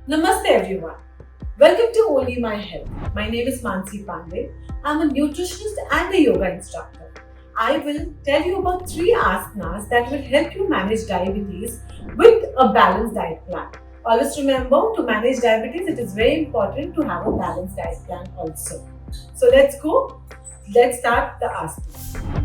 Namaste everyone. Welcome to OnlyMyHealth. My name is Mansi Pandey. I'm a nutritionist and a yoga instructor. I will tell you about 3 asanas that will help you manage diabetes with a balanced diet plan. Always remember, to manage diabetes, it is very important to have a balanced diet plan also. So let's go. Let's start the asanas.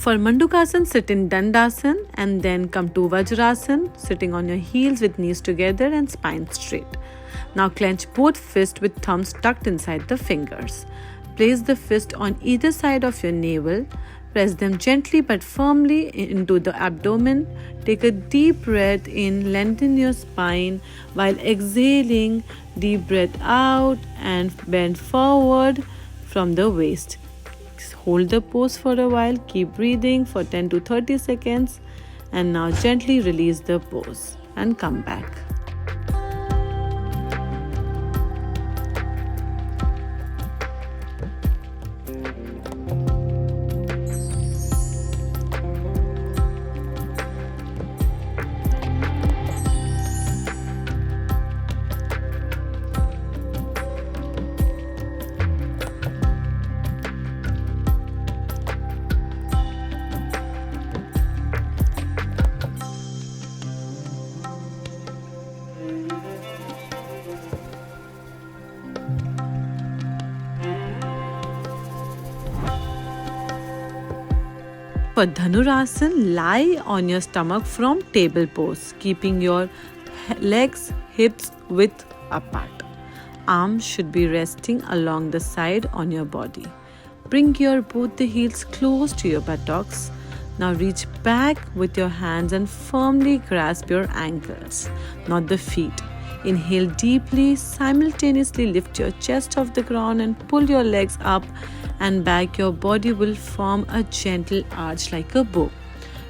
For Mandukasana, sit in Dhanurasana and then come to Vajrasana, sitting on your heels with knees together and spine straight. Now clench both fists with thumbs tucked inside the fingers. Place the fist on either side of your navel. Press them gently but firmly into the abdomen. Take a deep breath in, lengthen your spine while exhaling. Deep breath out and bend forward from the waist. Hold the pose for a while, keep breathing for 10 to 30 seconds and now gently release the pose and come back. For Dhanurasana, lie on your stomach from table pose, keeping your legs, hips width apart. Arms should be resting along the side on your body. Bring both the heels close to your buttocks. Now reach back with your hands and firmly grasp your ankles, not the feet. Inhale deeply, simultaneously lift your chest off the ground and pull your legs up and back. Your body will form a gentle arch like a bow.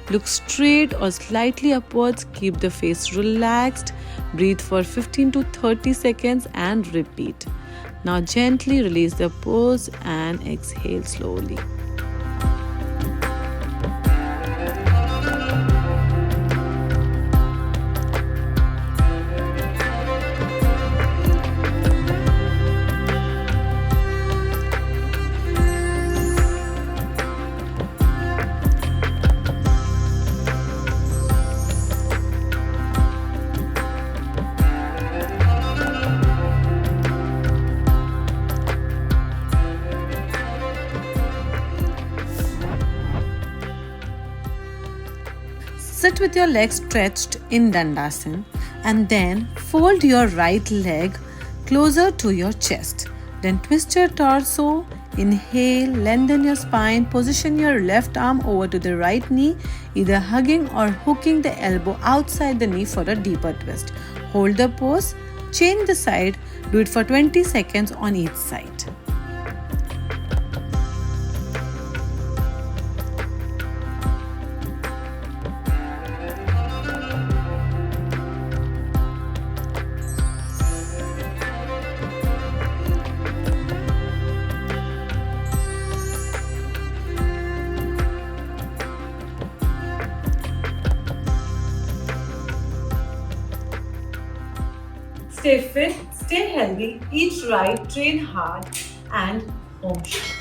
Look straight or slightly upwards, keep the face relaxed, breathe for 15 to 30 seconds and repeat. Now gently release the pose and exhale slowly. Sit with your legs stretched in Dhanurasana and then fold your right leg closer to your chest. Then twist your torso. Inhale, lengthen your spine. Position your left arm over to the right knee, either hugging or hooking the elbow outside the knee for a deeper twist. Hold the pose. Change the side. Do it for 20 seconds on each side. Stay fit, stay healthy, eat right, train hard, and Om Shanti.